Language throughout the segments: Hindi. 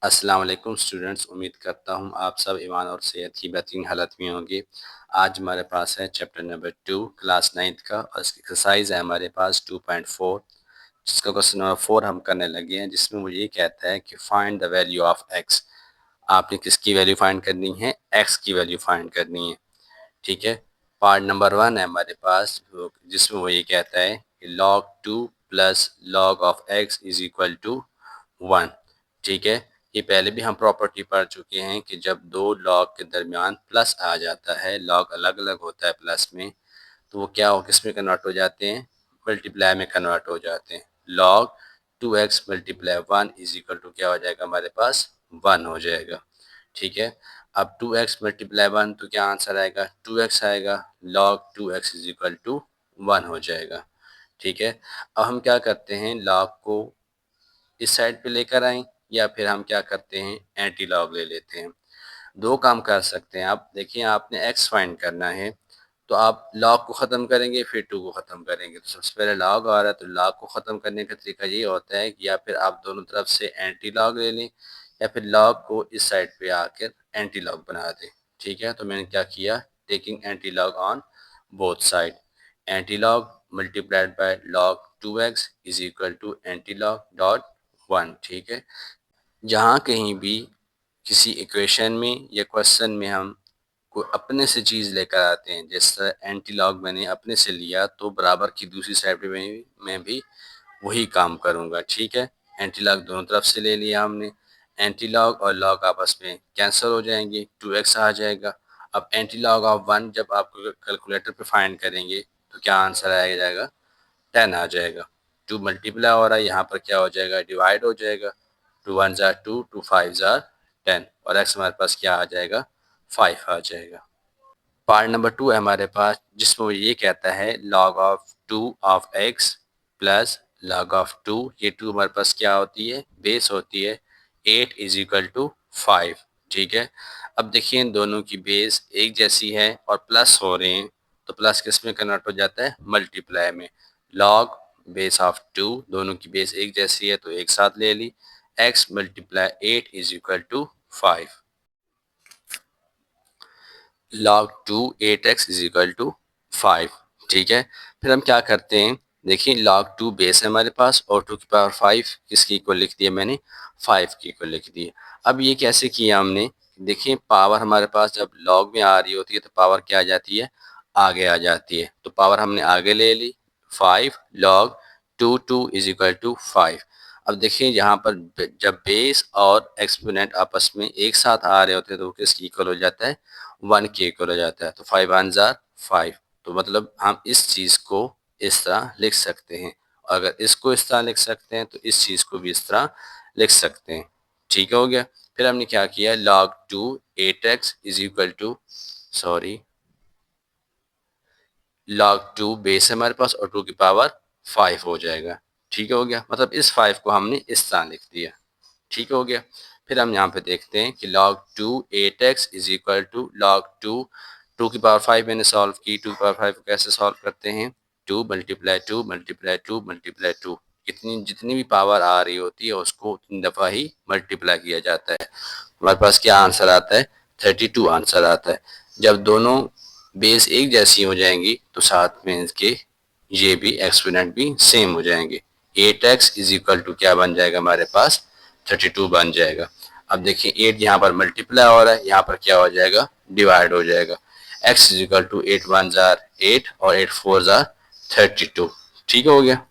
अस्सलाम वालेकुम स्टूडेंट्स, उम्मीद करता हूँ आप सब ईमान और सेहत की बेहतरीन हालत में होंगे। आज हमारे पास है चैप्टर नंबर 2 क्लास 9th का और इसकी एक्सरसाइज है हमारे पास 2.4, जिसका क्वेश्चन नंबर 4 हम करने लगे हैं, जिसमें वो ये कहता है कि find the value of x. आपने किसकी वैल्यू फाइंड करनी है? एक्स की वैल्यू फाइंड करनी है। ठीक है। पार्ट नंबर 1 है हमारे पास जिसमें वो ये कहता है कि log 2 plus log of x is equal to 1। ठीक है। ये पहले भी हम प्रॉपर्टी पढ़ चुके हैं कि जब दो लॉग के दरमियान प्लस आ जाता है, लॉग अलग अलग होता है प्लस में, तो वो क्या हो किस में कन्वर्ट हो जाते हैं? मल्टीप्लाई में कन्वर्ट हो जाते हैं। Log 2x multiply 1 is equal to क्या हो जाएगा हमारे पास? 1 हो जाएगा। ठीक है। अब 2x मल्टीप्लाई 1 तो क्या आंसर आएगा? 2x आएगा। log 2x is equal to 1 हो जाएगा। ठीक है। अब हम क्या करते हैं, log को इस साइड पे लेकर आएं या फिर हम क्या करते हैं, एंटी लॉग ले लेते हैं। दो काम कर सकते हैं आप। देखिए, आपने एक्स फाइंड करना है तो आप लॉग को ख़त्म करेंगे फिर टू को ख़त्म करेंगे। तो सबसे पहले लॉग आ रहा है तो लॉग को ख़त्म करने का तरीका ये होता है कि या फिर आप दोनों तरफ से एंटी लॉग ले लें या फिर लॉग को इस साइड पे आकर एंटी लॉग बना दें। ठीक है। तो मैंने क्या किया, taking anti log on both side, anti log multiplied by log 2x is equal to anti log dot 1। ठीक है। जहाँ कहीं भी किसी इक्वेशन में या क्वेश्चन में हम कोई अपने से चीज़ लेकर आते हैं, जिस तरह एंटी लॉग मैंने अपने से लिया तो बराबर की दूसरी साइड पे मैं भी वही काम करूँगा। ठीक है। एंटी लॉग दोनों तरफ से ले लिया हमने, एंटी लॉग और लॉग आपस में कैंसिल हो जाएंगे, 2x आ जाएगा। अब एंटी लॉग ऑफ 1 जब आप कैलकुलेटर पे फाइंड करेंगे तो क्या आंसर आ जाएगा? 10 आ जाएगा। 2 मल्टीप्लाई हो रहा है, यहाँ पर क्या हो जाएगा? डिवाइड हो जाएगा। 2 1 ज़ार 2, 2 5 ज़ार 10 और एक्स हमारे पास क्या आ जाएगा? 5 आ जाएगा। पार्ट नंबर 2 है हमारे पास जिसमें वो ये कहता है log of 2 of x plus log of 2, ये 2 हमारे पास क्या होती है? बेस होती है। 8 इज इक्वल टू 5। ठीक है। अब देखिए, इन दोनों की बेस एक जैसी है और प्लस हो रहे हैं, तो प्लस किस में कन्वर्ट हो जाता है? मल्टीप्लाई में। log बेस ऑफ 2, दोनों की बेस एक जैसी है तो एक साथ ले ली, x multiply 8 is equal to 5। log 2 8x is equal to 5। ठीक है। फिर हम क्या करते हैं, देखिए log 2 बेस है हमारे पास और 2 की पावर 5 किसकी इक्वल लिख दिया मैंने? 5 की इक्वल लिख दी। अब ये कैसे किया हमने, देखिए पावर हमारे पास जब log में आ रही होती है तो पावर क्या आ जाती है? आगे आ जाती है। तो पावर हमने आगे ले ली, 5 log 2 2 इज इक्वल टू 5। अब देखिए यहाँ पर जब बेस और एक्सपोनेंट आपस में एक साथ आ रहे होते हैं तो वो किसकी इक्वल हो जाता है? 1 के इक्वल हो जाता है। तो 5 1 ज़ार 5। तो मतलब हम इस चीज़ को इस तरह लिख सकते हैं। अगर इसको इस तरह लिख सकते हैं तो इस चीज़ को भी इस तरह लिख सकते हैं। ठीक हो गया। फिर हमने क्या किया, log 2 8x is equal to, sorry, log 2 base है हमारे पास और 2 की पावर 5 हो जाएगा। ठीक हो गया। मतलब इस 5 को हमने इस तरह लिख दिया। ठीक हो गया। फिर हम यहाँ पे देखते हैं कि log 2 8x is equal to log 2, 2 की पावर 5 मैंने सॉल्व की। 2 की पावर 5 को कैसे सॉल्व करते हैं? 2 मल्टीप्लाई 2 मल्टीप्लाई 2 मल्टीप्लाई 2, इतनी जितनी भी पावर आ रही होती है उसको उतनी दफ़ा ही मल्टीप्लाई किया जाता है। हमारे पास क्या आंसर आता है? 32 आंसर आता है। जब दोनों बेस एक जैसी हो जाएंगी तो साथ में इसके ये भी एक्सपोनेंट भी सेम हो जाएंगे। 8x इज इक्वल टू क्या बन जाएगा हमारे पास? 32 बन जाएगा। अब देखिए 8 यहाँ पर मल्टीप्लाई हो रहा है, यहाँ पर क्या हो जाएगा? डिवाइड हो जाएगा। x इज इक्वल टू 8 1 ज़ार 8 और 8 4 ज़ार 32। ठीक हो गया।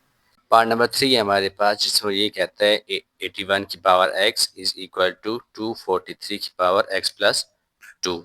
पार्ट नंबर 3 है हमारे पास जिसमें ये कहता है 81 की power x is equal to 243 की पावर x प्लस 2।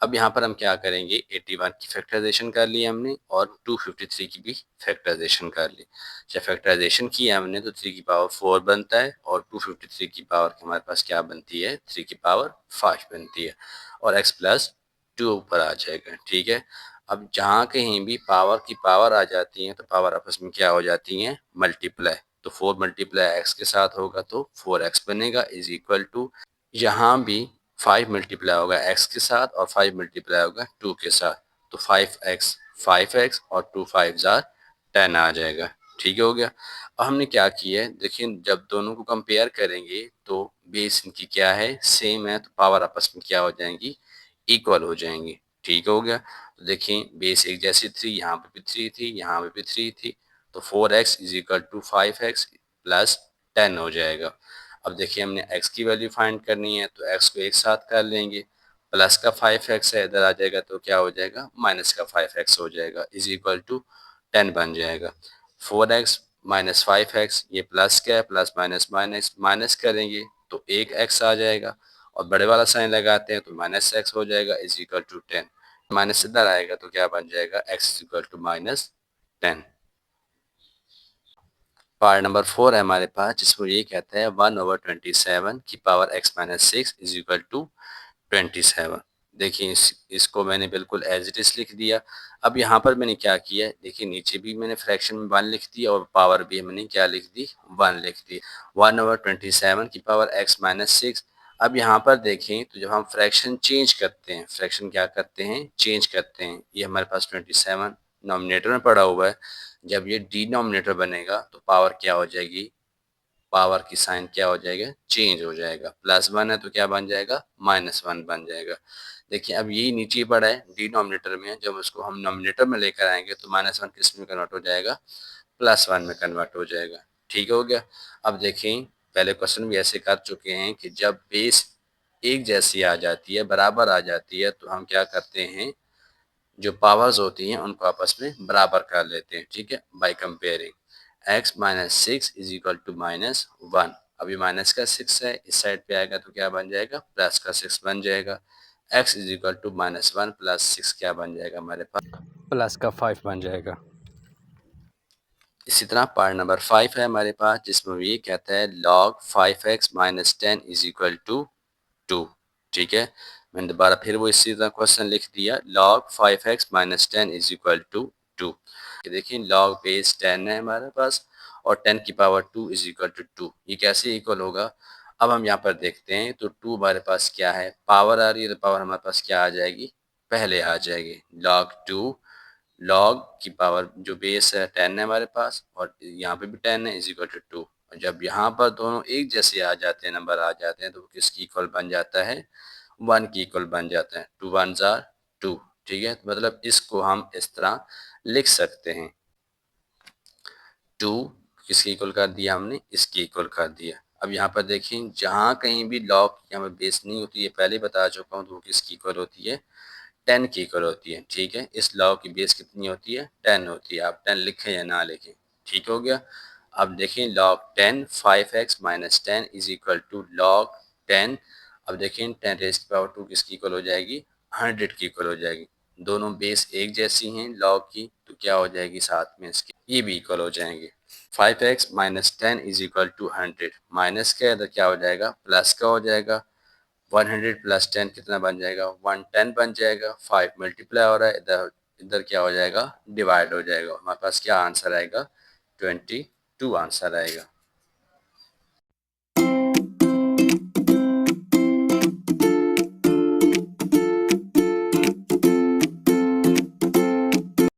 अब यहाँ पर हम क्या करेंगे, 81 की फैक्टराइजेशन कर ली हमने और 253 की भी फैक्टराइजेशन कर ली। जब फैक्टराइजेशन किया हमने तो 3 की पावर 4 बनता है और 253 की पावर हमारे पास क्या बनती है? 3 की पावर 5 बनती है और x प्लस 2 ऊपर आ जाएगा। ठीक है। अब जहाँ कहीं भी पावर की पावर आ जाती है तो पावर आपस में क्या हो जाती हैं? मल्टीप्लाई। तो 4 मल्टीप्लाई x के साथ होगा तो 4x बनेगा इज इक्वल टू, यहाँ भी 5 मल्टीप्लाई होगा x के साथ और 5 मल्टीप्लाई होगा 2 के साथ, तो 5x 5x और 2 5 ज़ार 10 आ जाएगा। ठीक हो गया। अब हमने क्या किया है, देखिए जब दोनों को कंपेयर करेंगे तो बेस इनकी क्या है, सेम है, तो पावर आपस में क्या हो जाएंगी, इक्वल हो जाएंगी। ठीक हो गया। तो देखिए बेस एक जैसी थी, यहाँ पे भी 3 थी, यहाँ पे भी 3 थी, तो 4x is equal to 5x plus 10 हो जाएगा। अब देखिए हमने x की वैल्यू फाइंड करनी है, तो x को एक साथ कर लेंगे, प्लस का 5x है, इधर आ जाएगा तो क्या हो जाएगा, माइनस का 5x हो जाएगा, इज इक्वल टू 10 बन जाएगा। 4x माइनस 5x, ये प्लस का है, प्लस माइनस माइनस माइनस करेंगे तो एक x आ जाएगा, और बड़े वाला साइन लगाते हैं तो माइनस x हो जाएगा, इज इक्वल टू 10। माइनस इधर आएगा तो क्या बन जाएगा, x is equal to minus 10। Part number 4 है हमारे पास, जिसको ये कहता है 1/27 की power x minus 6 is equal to 27। देखिए इसको मैंने बिल्कुल एज इट इज लिख दिया। अब यहाँ पर मैंने क्या किया, देखिए नीचे भी मैंने फ्रैक्शन में 1 लिख दिया, और पावर भी मैंने क्या लिख दी, 1 लिख दी। 1/27 की पावर x माइनस 6। अब यहाँ पर देखें तो जब हम फ्रैक्शन चेंज करते हैं, फ्रैक्शन क्या करते हैं, चेंज करते हैं, ये हमारे पास 27 नॉमिनेटर में पड़ा हुआ है, जब ये डिनोमिनेटर बनेगा तो पावर क्या हो जाएगी, पावर की साइन क्या हो जाएगा, चेंज हो जाएगा। +1 है तो क्या बन जाएगा, -1 बन जाएगा। देखिए अब यही नीचे पड़ा है, डिनोमिनेटर में है, जब उसको हम नोमिनेटर में लेकर आएंगे तो -1 किस में कन्वर्ट हो जाएगा, +1 में कन्वर्ट हो जाएगा। ठीक हो गया। अब देखें पहले क्वेश्चन भी ऐसे कर चुके हैं कि जब बेस एक जैसी आ जाती है, बराबर आ जाती है, तो हम क्या करते हैं, जो पावर्स होती हैं उनको आपस में बराबर कर लेते हैं। ठीक है, by comparing x minus 6 is equal to -1। अभी माइनस का 6 है, इस साइड पे आएगा तो क्या बन जाएगा, प्लस का 6 बन जाएगा। x is equal to -1 plus 6 क्या बन जाएगा हमारे पास, प्लस का 5 बन जाएगा। इसी तरह पार्ट नंबर 5 है हमारे पास, जिसमें ये कहता है log 5x minus 10 is equal to 2। ठीक है, मैंने दोबारा फिर वो इसी तरह क्वेश्चन लिख दिया, log 5x minus 10 is equal to 2। देखिए log बेस 10 है हमारे पास, और 10 की पावर 2 इज इक्वल टू 2, ये कैसे इक्वल होगा। अब हम यहाँ पर देखते हैं तो 2 हमारे पास क्या है, पावर आ रही है, तो पावर हमारे पास क्या आ जाएगी, पहले आ जाएगी, log 2 लॉग की पावर जो बेस है 10 है हमारे पास, और यहाँ पे भी 10 है, इज इक्वल टू 2। और जब यहाँ पर दोनों एक जैसे आ जाते हैं, नंबर आ जाते हैं, तो किसकी इक्वल बन जाता है, 1 की इक्वल बन जाता है, 2 1 जार 2। ठीक है, तो मतलब इसको हम इस तरह लिख सकते हैं, 2 किसकी इक्वल कर दिया हमने, इसकी इक्वल कर दिया। अब यहाँ पर देखिए जहाँ कहीं भी लॉग यहाँ पर बेस नहीं होती है, पहले बता चुका हूँ, तो वो किसकी इक्वल होती है, 10 की इक्वल होती है। ठीक है, इस लॉ की बेस कितनी होती है, 10 होती है, आप 10 लिखें या ना लिखें। ठीक हो गया। अब देखें log 10 5x minus 10 is equal to log 10। अब देखें 10 रेज की पावर 2 किसकी इक्वल हो जाएगी, 100 की इक्वल हो जाएगी। दोनों बेस एक जैसी हैं log की, तो क्या हो जाएगी साथ में इसके, ये भी इक्वल हो जाएंगे। 5x minus 10 is equal to 100, minus का इधर क्या हो जाएगा, प्लस का हो जाएगा। 100 प्लस 10 कितना बन जाएगा, 110 बन जाएगा। 5 मल्टीप्लाई हो रहा है, इधर इधर क्या हो जाएगा, डिवाइड हो जाएगा। हमारे पास क्या आंसर आएगा, 22 आंसर आएगा।